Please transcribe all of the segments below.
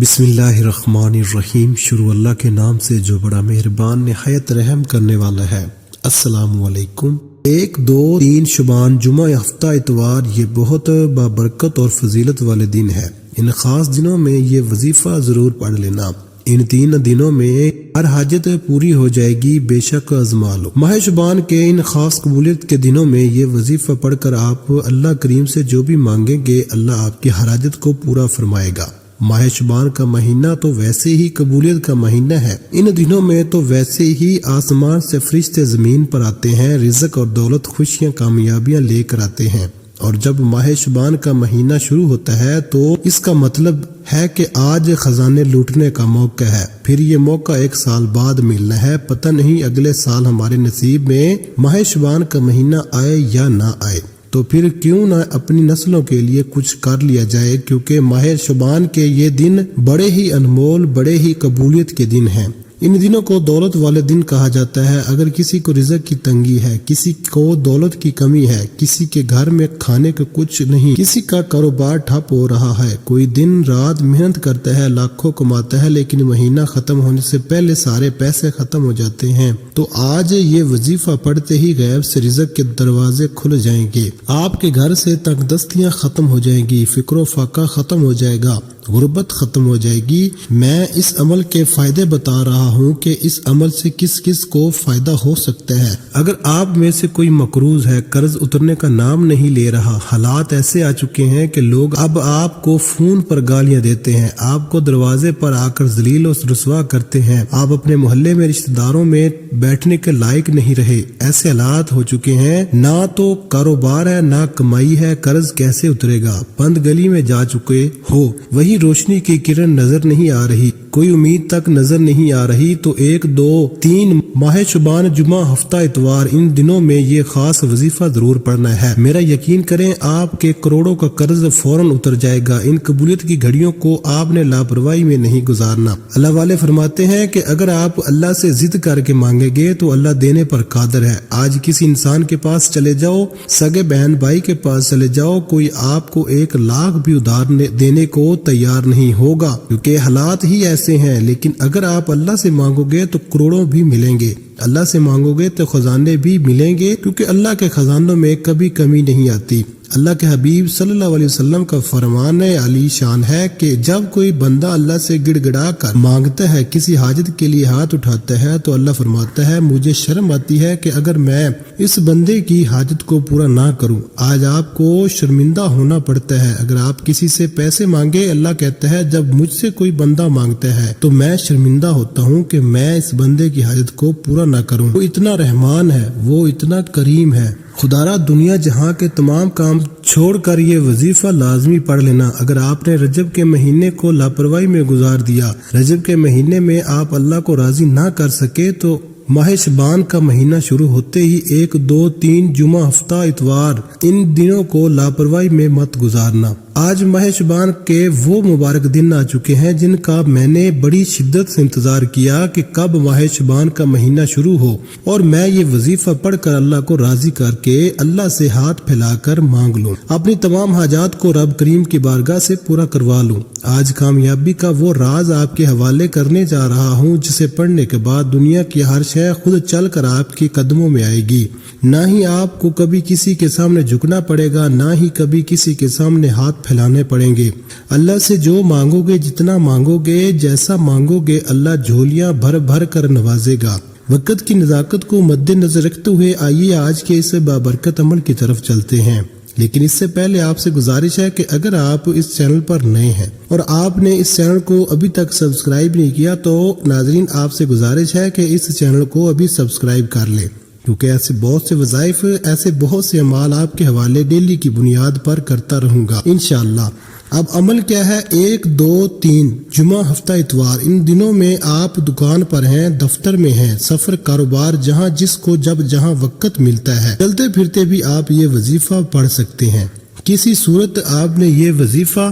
بسم اللہ الرحمن الرحیم۔ شروع اللہ کے نام سے جو بڑا مہربان نہایت رحم کرنے والا ہے۔ السلام علیکم۔ 1، 2، 3 شبان جمعہ ہفتہ اتوار یہ بہت بابرکت اور فضیلت والے دن ہے۔ ان خاص دنوں میں یہ وظیفہ ضرور پڑھ لینا۔ ان 3 دنوں میں ہر حاجت پوری ہو جائے گی، بے شک آزما لو۔ ماہ شعبان کے ان خاص قبولیت کے دنوں میں یہ وظیفہ پڑھ کر آپ اللہ کریم سے جو بھی مانگیں گے، اللہ آپ کی ہر حاجت کو پورا فرمائے گا۔ ماہ شعبان کا مہینہ تو ویسے ہی قبولیت کا مہینہ ہے۔ ان دنوں میں تو ویسے ہی آسمان سے فرشتے زمین پر آتے ہیں، رزق اور دولت، خوشیاں، کامیابیاں لے کر آتے ہیں۔ اور جب ماہ شعبان کا مہینہ شروع ہوتا ہے تو اس کا مطلب ہے کہ آج خزانے لوٹنے کا موقع ہے۔ پھر یہ موقع 1 سال بعد ملنا ہے۔ پتہ نہیں اگلے سال ہمارے نصیب میں ماہ شعبان کا مہینہ آئے یا نہ آئے، تو پھر کیوں نہ اپنی نسلوں کے لیے کچھ کر لیا جائے، کیونکہ ماہ شعبان کے یہ دن بڑے ہی انمول، بڑے ہی قبولیت کے دن ہیں۔ ان دنوں کو دولت والے دن کہا جاتا ہے۔ اگر کسی کو رزق کی تنگی ہے، کسی کو دولت کی کمی ہے، کسی کے گھر میں کھانے کو کچھ نہیں، کسی کا کاروبار ٹھپ ہو رہا ہے، کوئی دن رات محنت کرتا ہے، لاکھوں کماتا ہے، لیکن مہینہ ختم ہونے سے پہلے سارے پیسے ختم ہو جاتے ہیں، تو آج یہ وظیفہ پڑھتے ہی غیب سے رزق کے دروازے کھل جائیں گے، آپ کے گھر سے تنگ دستیاں ختم ہو جائیں گی، فکر و فاقہ ختم ہو جائے گا، غربت ختم ہو جائے گی۔ میں اس عمل کے فائدے بتا رہا ہوں کہ اس عمل سے کس کس کو فائدہ ہو سکتا ہے۔ اگر آپ میں سے کوئی مقروض ہے، قرض اترنے کا نام نہیں لے رہا، حالات ایسے آ چکے ہیں کہ لوگ اب آپ کو فون پر گالیاں دیتے ہیں، آپ کو دروازے پر آ کر ذلیل و رسوا کرتے ہیں، آپ اپنے محلے میں رشتہ داروں میں بیٹھنے کے لائق نہیں رہے، ایسے حالات ہو چکے ہیں، نہ تو کاروبار ہے نہ کمائی ہے، قرض کیسے اترے گا، بند گلی میں جا چکے ہو، وہی روشنی کی کرن نظر نہیں آ رہی، کوئی امید تک نظر نہیں آ رہی، تو 1، 2، 3 ماہ شعبان جمعہ ہفتہ اتوار ان دنوں میں یہ خاص وظیفہ ضرور پڑھنا ہے۔ میرا یقین کریں آپ کے کروڑوں کا قرض فوراً اتر جائے گا۔ ان قبولیت کی گھڑیوں کو آپ نے لاپرواہی میں نہیں گزارنا۔ اللہ والے فرماتے ہیں کہ اگر آپ اللہ سے ضد کر کے مانگیں گے تو اللہ دینے پر قادر ہے۔ آج کسی انسان کے پاس چلے جاؤ، سگے بہن بھائی کے پاس چلے جاؤ، کوئی آپ کو 1 لاکھ بھی ادھار دینے کو تیار نہیں ہوگا، کیونکہ حالات ہی ایسے ہیں۔ لیکن اگر آپ اللہ سے مانگو گے تو کروڑوں بھی ملیں گے، اللہ سے مانگو گے تو خزانے بھی ملیں گے، کیونکہ اللہ کے خزانوں میں کبھی کمی نہیں آتی۔ اللہ کے حبیب صلی اللہ علیہ وسلم کا فرمان علی شان ہے کہ جب کوئی بندہ اللہ سے گڑ گڑا کر مانگتا ہے، کسی حاجت کے لیے ہاتھ اٹھاتا ہے، تو اللہ فرماتا ہے مجھے شرم آتی ہے کہ اگر میں اس بندے کی حاجت کو پورا نہ کروں۔ آج آپ کو شرمندہ ہونا پڑتا ہے اگر آپ کسی سے پیسے مانگے۔ اللہ کہتا ہے جب مجھ سے کوئی بندہ مانگتا ہے تو میں شرمندہ ہوتا ہوں کہ میں اس بندے کی حاجت کو پورا نہ کروں۔ وہ اتنا رحمان ہے، وہ اتنا کریم ہے۔ خدارا دنیا جہاں کے تمام کام چھوڑ کر یہ وظیفہ لازمی پڑھ لینا۔ اگر آپ نے رجب کے مہینے کو لاپرواہی میں گزار دیا، رجب کے مہینے میں آپ اللہ کو راضی نہ کر سکے، تو ماہ شعبان کا مہینہ شروع ہوتے ہی 1، 2، 3 جمعہ ہفتہ اتوار ان دنوں کو لاپرواہی میں مت گزارنا۔ آج ماہ شعبان کے وہ مبارک دن آ چکے ہیں جن کا میں نے بڑی شدت سے انتظار کیا کہ کب ماہ شعبان کا مہینہ شروع ہو اور میں یہ وظیفہ پڑھ کر اللہ کو راضی کر کے اللہ سے ہاتھ پھیلا کر مانگ لوں، اپنی تمام حاجات کو رب کریم کی بارگاہ سے پورا کروا لوں۔ آج کامیابی کا وہ راز آپ کے حوالے کرنے جا رہا ہوں جسے پڑھنے کے بعد دنیا کی ہر شے خود چل کر آپ کے قدموں میں آئے گی۔ نہ ہی آپ کو کبھی کسی کے سامنے جھکنا پڑے گا، نہ ہی کبھی کسی کے سامنے ہاتھ پھیلانے پڑیں گے۔ اللہ سے جو مانگو گے، جتنا مانگو گے، جیسا مانگو گے، اللہ جھولیاں بھر بھر کر نوازے گا۔ وقت کی نزاکت کو مد نظر رکھتے ہوئے آئیے آج کے اس بابرکت عمل کی طرف چلتے ہیں۔ لیکن اس سے پہلے آپ سے گزارش ہے کہ اگر آپ اس چینل پر نئے ہیں اور آپ نے اس چینل کو ابھی تک سبسکرائب نہیں کیا، تو ناظرین آپ سے گزارش ہے کہ اس چینل کو ابھی سبسکرائب کر لیں، کیونکہ ایسے بہت سے وظائف، ایسے بہت سے اعمال آپ کے حوالے ڈیلی کی بنیاد پر کرتا رہوں گا انشاءاللہ۔ اب عمل کیا ہے؟ 1، 2، 3 جمعہ ہفتہ اتوار ان دنوں میں آپ دکان پر ہیں، دفتر میں ہیں، سفر، کاروبار، جہاں جس کو جہاں وقت ملتا ہے، چلتے پھرتے بھی آپ یہ وظیفہ پڑھ سکتے ہیں۔ کسی صورت آپ نے یہ وظیفہ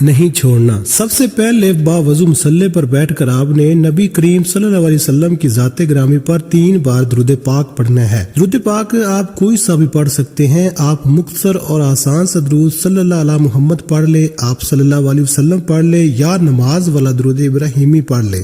نہیں چھوڑنا۔ سب سے پہلے باوضو مصلی پر بیٹھ کر آپ نے نبی کریم صلی اللہ علیہ وسلم کی ذات گرامی پر 3 بار درود پاک پڑھنا ہے۔ درود پاک آپ کوئی سا بھی پڑھ سکتے ہیں، آپ مختصر اور آسان سا درود صلی اللہ علیہ محمد پڑھ لے، آپ صلی اللہ علیہ وسلم پڑھ لے یا نماز والا درود ابراہیمی پڑھ لے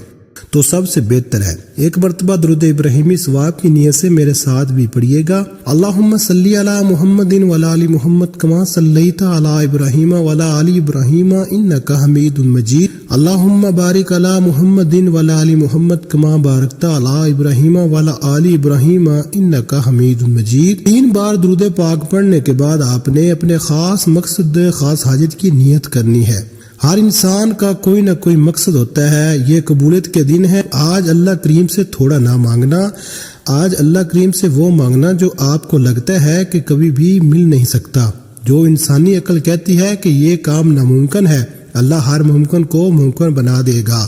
تو سب سے بہتر ہے۔ ایک مرتبہ درود ابراہیمی ثواب کی نیت سے میرے ساتھ بھی پڑھیے گا۔ اللہم صلی علی محمد وعلی آل محمد کما صلیت علی ابراہیم وعلی آل ابراہیم انک حمید مجید۔ اللہم بارک علی محمد وعلی آل محمد کما بارکت علی ابراہیم وعلی آل ابراہیم انک حمید مجید۔ 3 بار درود پاک پڑھنے کے بعد آپ نے اپنے خاص مقصد، خاص حاجت کی نیت کرنی ہے۔ ہر انسان کا کوئی نہ کوئی مقصد ہوتا ہے، یہ قبولیت کے دن ہے۔ آج اللہ کریم سے تھوڑا نہ مانگنا، آج اللہ کریم سے وہ مانگنا جو آپ کو لگتا ہے کہ کبھی بھی مل نہیں سکتا، جو انسانی عقل کہتی ہے کہ یہ کام ناممکن ہے۔ اللہ ہر ممکن کو ممکن بنا دے گا۔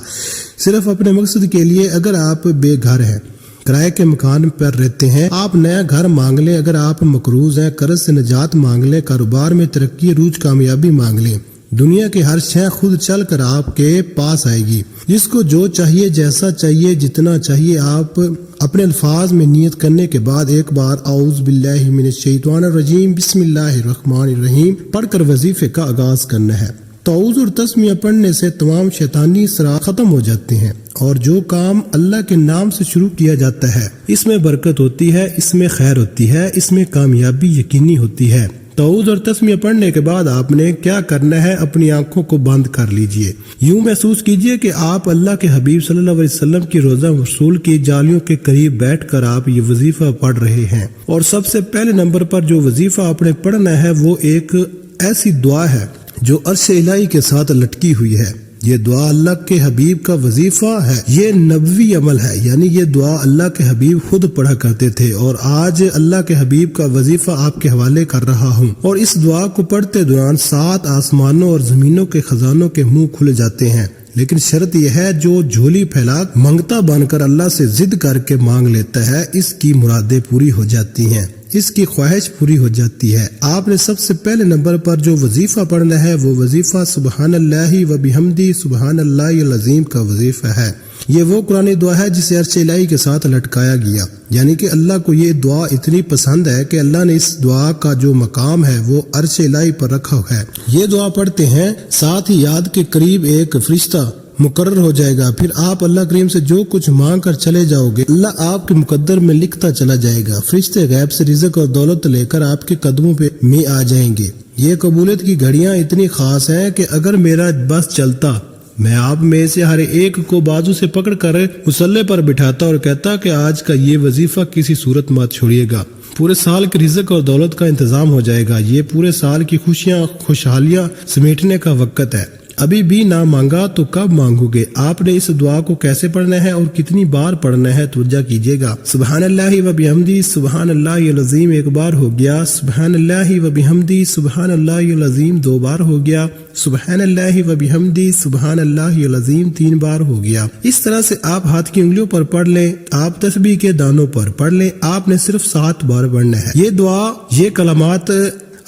صرف اپنے مقصد کے لیے اگر آپ بے گھر ہیں، کرائے کے مکان پر رہتے ہیں، آپ نیا گھر مانگ لیں۔ اگر آپ مقروض ہیں، قرض سے نجات مانگ لیں۔ کاروبار میں ترقی، عروج، کامیابی مانگ لیں۔ دنیا کی ہر شے خود چل کر آپ کے پاس آئے گی۔ جس کو جو چاہیے، جیسا چاہیے، جتنا چاہیے، آپ اپنے الفاظ میں نیت کرنے کے بعد ایک بار اعوذ باللہ من الشیطان الرجیم بسم اللہ الرحمن الرحیم پڑھ کر وظیفے کا آغاز کرنا ہے۔ تعوذ اور تسمیہ پڑھنے سے تمام شیطانی اثرات ختم ہو جاتے ہیں، اور جو کام اللہ کے نام سے شروع کیا جاتا ہے اس میں برکت ہوتی ہے، اس میں خیر ہوتی ہے، اس میں کامیابی یقینی ہوتی ہے۔ تعوذ اور تسمیہ پڑھنے کے بعد آپ نے کیا کرنا ہے؟ اپنی آنکھوں کو بند کر لیجئے۔ یوں محسوس کیجئے کہ آپ اللہ کے حبیب صلی اللہ علیہ وسلم کی روضہ رسول کی جالیوں کے قریب بیٹھ کر آپ یہ وظیفہ پڑھ رہے ہیں۔ اور سب سے پہلے نمبر پر جو وظیفہ آپ نے پڑھنا ہے وہ ایک ایسی دعا ہے جو عرش الہی کے ساتھ لٹکی ہوئی ہے۔ یہ دعا اللہ کے حبیب کا وظیفہ ہے، یہ نبوی عمل ہے، یعنی یہ دعا اللہ کے حبیب خود پڑھا کرتے تھے، اور آج اللہ کے حبیب کا وظیفہ آپ کے حوالے کر رہا ہوں۔ اور اس دعا کو پڑھتے دوران 7 آسمانوں اور زمینوں کے خزانوں کے منہ کھل جاتے ہیں، لیکن شرط یہ ہے جو جھولی پھیلا منگتا بن کر اللہ سے ضد کر کے مانگ لیتا ہے، اس کی مرادیں پوری ہو جاتی ہیں، اس کی خواہش پوری ہو جاتی ہے۔ آپ نے سب سے پہلے نمبر پر جو وظیفہ پڑھنا ہے وہ وظیفہ سبحان اللہ و بحمدی سبحان اللہ العظیم کا وظیفہ ہے۔ یہ وہ قرآن دعا ہے جسے عرش الہی کے ساتھ لٹکایا گیا، یعنی کہ اللہ کو یہ دعا اتنی پسند ہے کہ اللہ نے اس دعا کا جو مقام ہے وہ عرش الہی پر رکھا ہے۔ یہ دعا پڑھتے ہیں، ساتھ ہی یاد کے قریب ایک فرشتہ مقرر ہو جائے گا، پھر آپ اللہ کریم سے جو کچھ مانگ کر چلے جاؤ گے اللہ آپ کے مقدر میں لکھتا چلا جائے گا۔ فرشتے غیب سے رزق اور دولت لے کر آپ کے قدموں پہ میں آ جائیں گے۔ یہ قبولیت کی گھڑیاں اتنی خاص ہیں کہ اگر میرا بس چلتا میں آپ میں سے ہر ایک کو بازو سے پکڑ کر مصلی پر بٹھاتا اور کہتا کہ آج کا یہ وظیفہ کسی صورت مت چھوڑیے گا، پورے سال کے رزق اور دولت کا انتظام ہو جائے گا، یہ پورے سال کی خوشیاں خوشحالیاں سمیٹنے کا وقت ہے، ابھی بھی نہ مانگا تو کب مانگو گے؟ آپ نے اس دعا کو کیسے پڑھنا ہے اور کتنی بار پڑھنا ہے توجہ کیجیے گا۔ سبحان اللہ و بحمدی سبحان اللہ العظیم 1 بار ہو گیا، سبحان اللہ و بحمدی سبحان اللہ العظیم 2 بار ہو گیا، سبحان اللہ و بحمدی سبحان اللہ العظیم 3 بار ہو گیا۔ اس طرح سے آپ ہاتھ کی انگلیوں پر پڑھ لیں، آپ تسبیح کے دانوں پر پڑھ لیں، آپ نے صرف 7 بار پڑھنا ہے۔ یہ دعا، یہ کلمات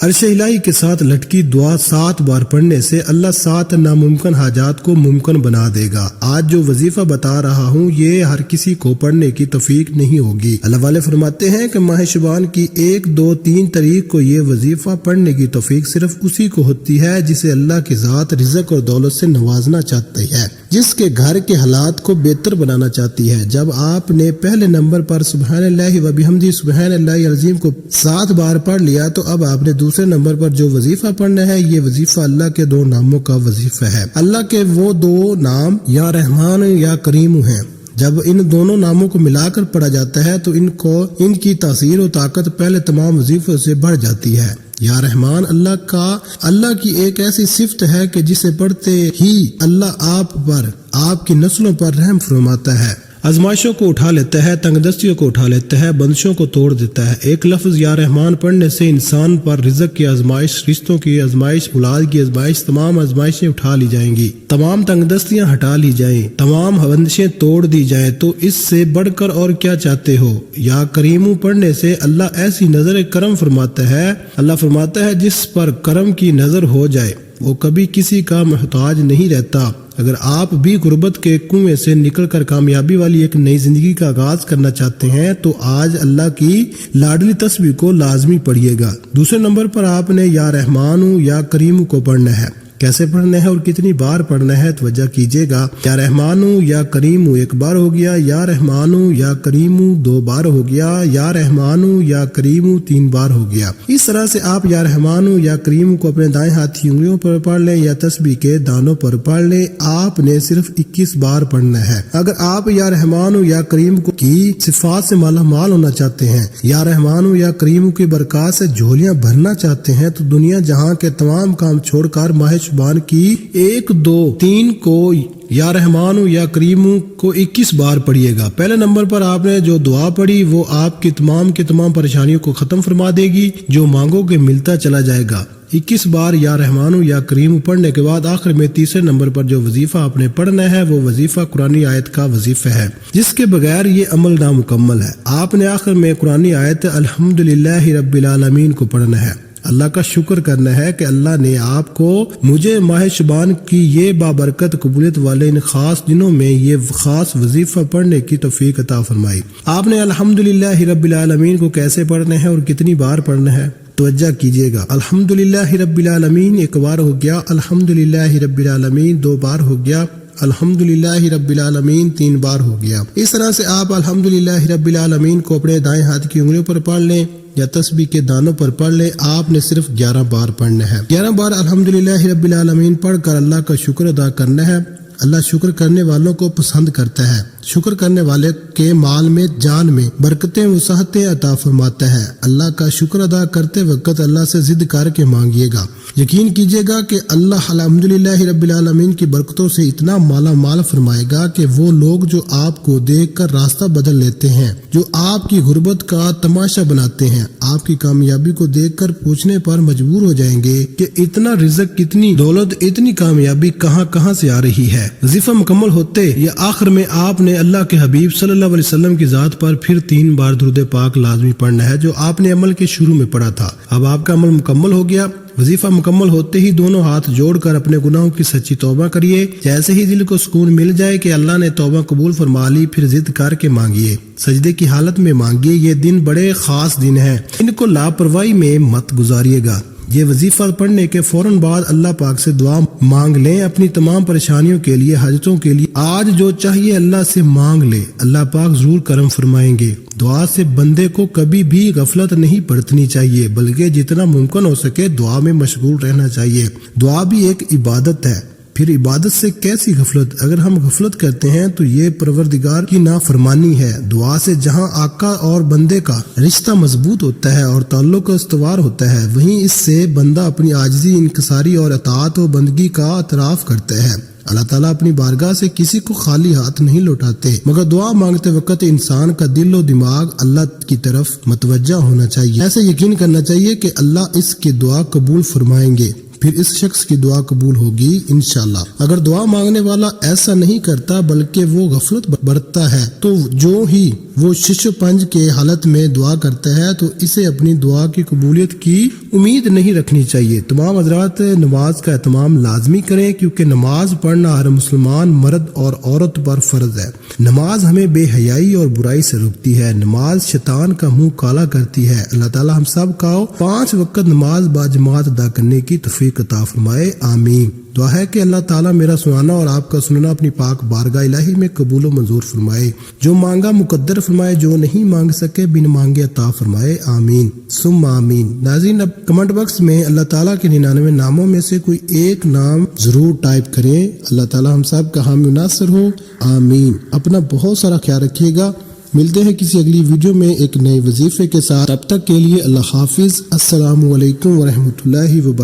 عرش الہی کے ساتھ لٹکی دعا 7 بار پڑھنے سے اللہ 7 ناممکن حاجات کو ممکن بنا دے گا۔ آج جو وظیفہ بتا رہا ہوں یہ ہر کسی کو پڑھنے کی توفیق نہیں ہوگی۔ اللہ والے فرماتے ہیں کہ ماہ شعبان کی 1، 2، 3 تاریخ کو یہ وظیفہ پڑھنے کی توفیق صرف اسی کو ہوتی ہے جسے اللہ کی ذات رزق اور دولت سے نوازنا چاہتی ہے، جس کے گھر کے حالات کو بہتر بنانا چاہتی ہے۔ جب آپ نے پہلے نمبر پر سبحان اللہ و بحمدی سبحان اللہ العظیم کو 7 بار پڑھ لیا تو اب آپ نے دوسرے نمبر پر جو وظیفہ پڑھنا ہے یہ وظیفہ اللہ کے 2 ناموں کا وظیفہ ہے۔ اللہ کے وہ 2 نام یا رحمان یا کریم ہیں، جب ان دونوں ناموں کو ملا کر پڑھا جاتا ہے تو ان کی تاثیر و طاقت پہلے تمام وظیفوں سے بڑھ جاتی ہے۔ یا رحمان اللہ کی ایک ایسی صفت ہے کہ جسے پڑھتے ہی اللہ آپ پر، آپ کی نسلوں پر رحم فرماتا ہے، آزمائشوں کو اٹھا لیتا ہے، تنگ دستیوں کو اٹھا لیتا ہے، بندشوں کو توڑ دیتا ہے۔ ایک لفظ یا رحمان پڑھنے سے انسان پر رزق کی آزمائش، رشتوں کی آزمائش، اولاد کی آزمائش، تمام آزمائشیں اٹھا لی جائیں گی، تمام تنگ دستیاں ہٹا لی جائیں، تمام بندشیں توڑ دی جائیں۔ تو اس سے بڑھ کر اور کیا چاہتے ہو؟ یا کریمو پڑھنے سے اللہ ایسی نظر کرم فرماتا ہے، اللہ فرماتا ہے جس پر کرم کی نظر ہو جائے وہ کبھی کسی کا محتاج نہیں رہتا۔ اگر آپ بھی غربت کے کنویں سے نکل کر کامیابی والی ایک نئی زندگی کا آغاز کرنا چاہتے ہیں تو آج اللہ کی لاڈلی تسبیح کو لازمی پڑھیے گا۔ دوسرے نمبر پر آپ نے یا رحمان یا کریم کو پڑھنا ہے۔ کیسے پڑھنا ہے اور کتنی بار پڑھنا ہے توجہ کیجیے گا۔ یا رحمان یا کریم ایک بار ہو گیا، یا رحمان یا کریم دو بار ہو گیا، یا رحمان یا کریم تین بار ہو گیا۔ اس طرح سے آپ یا رحمان یا کریم کو اپنے دائیں ہاتھ کی انگلیوں پر پڑھ لیں یا تسبیح کے دانوں پر پڑھ لیں۔ آپ نے صرف 21 بار پڑھنا ہے۔ اگر آپ یا رحمان یا کریم کی صفات سے مالا مال ہونا چاہتے ہیں، یا رحمان یا کریم کی برکات سے جھولیاں بھرنا چاہتے ہیں تو دنیا جہاں کے تمام کام چھوڑ کر ماہ شعبان کی 1، 2، 3 کو یا رحمان یا کریم کو 21 بار پڑھیے گا۔ پہلے نمبر پر آپ نے جو دعا پڑھی وہ آپ کی تمام پریشانیوں کو ختم فرما دے گی، جو مانگو گے ملتا چلا جائے گا۔ 21 بار یا رحمان یا کریم پڑھنے کے بعد آخر میں تیسرے نمبر پر جو وظیفہ آپ نے پڑھنا ہے وہ وظیفہ قرآنی آیت کا وظیفہ ہے، جس کے بغیر یہ عمل نامکمل ہے۔ آپ نے آخر میں قرآنی آیت الحمدللہ رب العالمین کو پڑھنا ہے۔ اللہ کا شکر کرنا ہے کہ اللہ نے آپ کو مجھے ماہ شعبان کی یہ بابرکت قبولیت والے ان خاص دنوں میں یہ خاص وظیفہ پڑھنے کی توفیق عطا فرمائی۔ آپ نے الحمدللہ رب العالمین کو کیسے پڑھنا ہے اور کتنی بار پڑھنا ہے توجہ کیجیے گا۔ الحمدللہ رب العالمین ایک بار ہو گیا، الحمدللہ رب العالمین دو بار ہو گیا، الحمدللہ رب العالمین 3 بار ہو گیا۔ اس طرح سے آپ الحمدللہ رب العالمین کو اپنے دائیں ہاتھ کی انگلیوں پر پڑھ لیں یا تسبیح کے دانوں پر پڑھ لیں۔ آپ نے صرف 11 بار پڑھنا ہے۔ 11 بار الحمدللہ رب العالمین پڑھ کر اللہ کا شکر ادا کرنا ہے۔ اللہ شکر کرنے والوں کو پسند کرتا ہے۔ شکر کرنے والے کے مال میں، جان میں برکتیں وسعتیں عطا فرماتا ہے۔ اللہ کا شکر ادا کرتے وقت اللہ سے ضد کر کے مانگیے گا۔ یقین کیجیے گا کہ اللہ الحمدللہ رب العالمین کی برکتوں سے اتنا مالا مال فرمائے گا کہ وہ لوگ جو آپ کو دیکھ کر راستہ بدل لیتے ہیں، جو آپ کی غربت کا تماشا بناتے ہیں، آپ کی کامیابی کو دیکھ کر پوچھنے پر مجبور ہو جائیں گے کہ اتنا رزق، اتنی دولت، اتنی کامیابی کہاں سے آ رہی ہے۔ وظیفہ مکمل ہوتے یا آخر میں آپ نے اللہ کے حبیب صلی اللہ علیہ وسلم کی ذات پر پھر 3 بار درود پاک لازمی پڑھنا ہے، جو آپ نے عمل کے شروع میں پڑھا تھا۔ اب آپ کا عمل مکمل ہو گیا۔ وظیفہ مکمل ہوتے ہی دونوں ہاتھ جوڑ کر اپنے گناہوں کی سچی توبہ کریے۔ جیسے ہی دل کو سکون مل جائے کہ اللہ نے توبہ قبول فرما لی، پھر ضد کر کے مانگیے، سجدے کی حالت میں مانگیے۔ یہ دن بڑے خاص دن ہیں، ان کو لاپرواہی میں مت گزاریے گا۔ یہ وظیفہ پڑھنے کے فوراً بعد اللہ پاک سے دعا مانگ لیں، اپنی تمام پریشانیوں کے لیے، حاجتوں کے لیے۔ آج جو چاہیے اللہ سے مانگ لے، اللہ پاک ضرور کرم فرمائیں گے۔ دعا سے بندے کو کبھی بھی غفلت نہیں برتنی چاہیے، بلکہ جتنا ممکن ہو سکے دعا میں مشغول رہنا چاہیے۔ دعا بھی ایک عبادت ہے، پھر عبادت سے کیسی غفلت؟ اگر ہم غفلت کرتے ہیں تو یہ پروردگار کی نافرمانی ہے۔ دعا سے جہاں آقا اور بندے کا رشتہ مضبوط ہوتا ہے اور تعلق استوار ہوتا ہے، وہیں اس سے بندہ اپنی عاجزی، انکساری اور اطاعت و بندگی کا اعتراف کرتا ہے۔ اللہ تعالیٰ اپنی بارگاہ سے کسی کو خالی ہاتھ نہیں لوٹاتے، مگر دعا مانگتے وقت انسان کا دل و دماغ اللہ کی طرف متوجہ ہونا چاہیے۔ ایسے یقین کرنا چاہیے کہ اللہ اس کی دعا قبول فرمائیں گے، پھر اس شخص کی دعا قبول ہوگی انشاءاللہ۔ اگر دعا مانگنے والا ایسا نہیں کرتا بلکہ وہ غفلت برتتا ہے تو جو ہی وہ شش پنج کے حالت میں دعا کرتا ہے تو اسے اپنی دعا کی قبولیت کی امید نہیں رکھنی چاہیے۔ تمام حضرات نماز کا اہتمام لازمی کریں، کیونکہ نماز پڑھنا ہر مسلمان مرد اور عورت پر فرض ہے۔ نماز ہمیں بے حیائی اور برائی سے روکتی ہے، نماز شیطان کا منہ کالا کرتی ہے۔ اللہ تعالی ہم سب کا 5 وقت نماز باجماعت ادا کرنے کی توفیق عطا فرمائے، آمین۔ دعا ہے کہ اللہ تعالیٰ میرا سنانا اور آپ کا سننا اپنی پاک بارگاہ الہی میں قبول و منظور فرمائے، جو مانگا مقدر فرمائے، جو نہیں مانگ سکے بن مانگے عطا فرمائے، آمین ثم آمین۔ ناظرین، اب کمنٹ باکس میں اللہ تعالیٰ کے 99 ناموں میں سے کوئی ایک نام ضرور ٹائپ کریں۔ اللہ تعالیٰ ہم سب کا حامی ناصر ہو، آمین۔ اپنا بہت سارا خیال رکھیے گا۔ ملتے ہیں کسی اگلی ویڈیو میں ایک نئے وظیفے کے ساتھ، تب تک کے لیے اللہ حافظ۔ السلام علیکم ورحمۃ اللہ وبرکاتہ۔